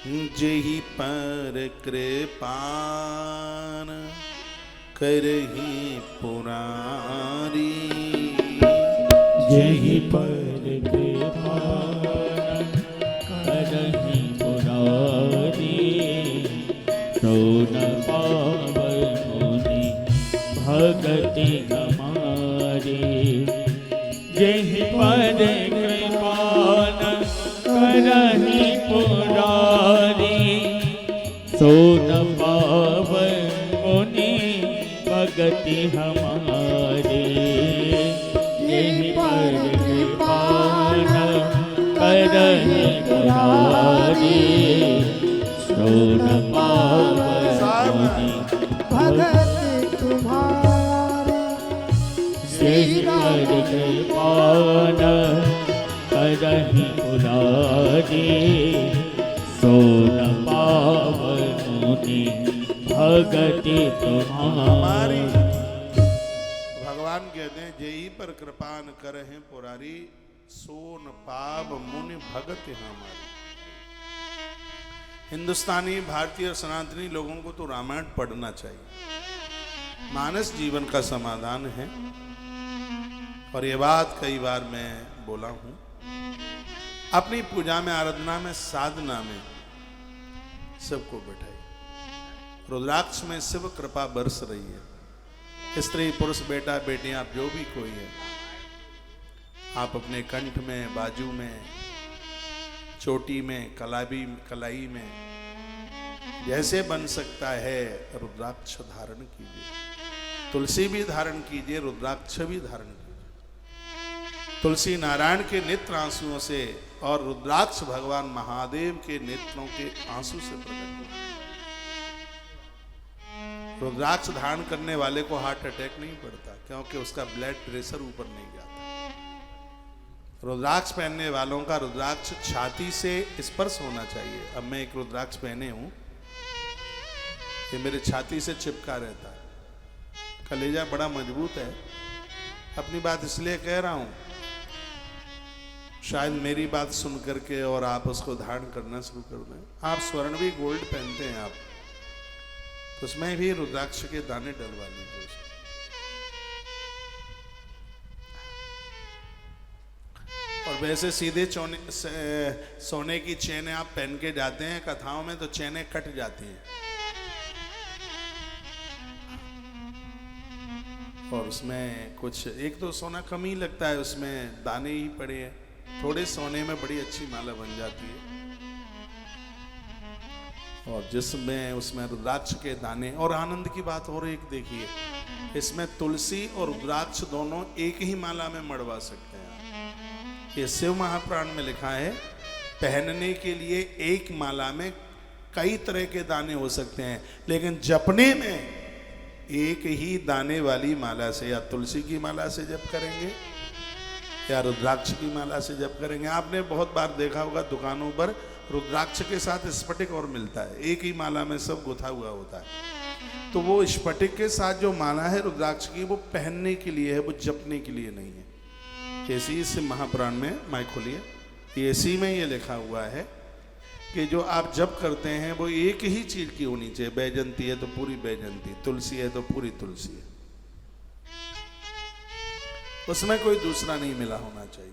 जेहि पर कृपान करहि पुरारी। जेहि पर कृपान करहि पुरारी। तो न पावै मुनि भगति हमारी। जेहि पर कृपान करहि पुरारी। सो न पावै मुनि भगति हमारी। जेहि पर कृपान करहि पुरारी। सो न पावै मुनि भगति तुम्हारी। जेहि पर कृपान करहि पुरारी। सो न पावै मुनि भगति तुम्हारी। भगवान कहते हैं जेहि पर कृपान करहि पुरारी। सोन पाव मुनि भगत हमारी। हिंदुस्तानी, भारतीय और सनातनी लोगों को तो रामायण पढ़ना चाहिए। मानस जीवन का समाधान है। और ये बात कई बार मैं बोला हूं। अपनी पूजा में, आराधना में, साधना में सबको बैठाइए। रुद्राक्ष में शिव कृपा बरस रही है। स्त्री पुरुष, बेटा बेटियां, आप जो भी कोई है, आप अपने कंठ में, बाजू में, चोटी में, कलाई में जैसे बन सकता है रुद्राक्ष धारण कीजिए। तुलसी भी धारण कीजिए, रुद्राक्ष भी धारण कीजिए। तुलसी नारायण के नेत्र आंसुओं से और रुद्राक्ष भगवान महादेव के नेत्रों के आंसू से प्रकट हुआ। रुद्राक्ष धारण करने वाले को हार्ट अटैक नहीं पड़ता, क्योंकि उसका ब्लड प्रेशर ऊपर नहीं जाता। रुद्राक्ष पहनने वालों का रुद्राक्ष छाती से स्पर्श होना चाहिए। अब मैं एक रुद्राक्ष पहने हूं, ये मेरे छाती से चिपका रहता है। कलेजा बड़ा मजबूत है। अपनी बात इसलिए कह रहा हूं, शायद मेरी बात सुन करके और आप उसको धारण करना शुरू कर दें। आप स्वर्ण भी गोल्ड पहनते हैं आप, तो उसमें भी रुद्राक्ष के दाने डलवा लीजिए। और वैसे सीधे सोने की चेनें आप पहन के जाते हैं कथाओं में, तो चेनें कट जाती हैं। और उसमें कुछ, एक तो सोना कम ही लगता है, उसमें दाने ही पड़े हैं। थोड़े सोने में बड़ी अच्छी माला बन जाती है। और जिसमें उसमें रुद्राक्ष के दाने, और आनंद की बात और एक देखिए, इसमें तुलसी और रुद्राक्ष दोनों एक ही माला में मड़वा सकते हैं। ये शिव महापुराण में लिखा है, पहनने के लिए एक माला में कई तरह के दाने हो सकते हैं, लेकिन जपने में एक ही दाने वाली माला से, या तुलसी की माला से जप करेंगे या रुद्राक्ष की माला से जप करेंगे। आपने बहुत बार देखा होगा दुकानों पर रुद्राक्ष के साथ स्फटिक और मिलता है, एक ही माला में सब गुथा हुआ होता है। तो वो स्फटिक के साथ जो माला है रुद्राक्ष की, वो पहनने के लिए है, वो जपने के लिए नहीं है। इसी से महापुराण में, माइक खोलिए, इसी में ये लिखा हुआ है कि जो आप जप करते हैं वो एक ही चीज की होनी चाहिए। बैजंती है तो पूरी बैजंती, तुलसी है तो पूरी तुलसी है, उसमें कोई दूसरा नहीं मिला होना चाहिए।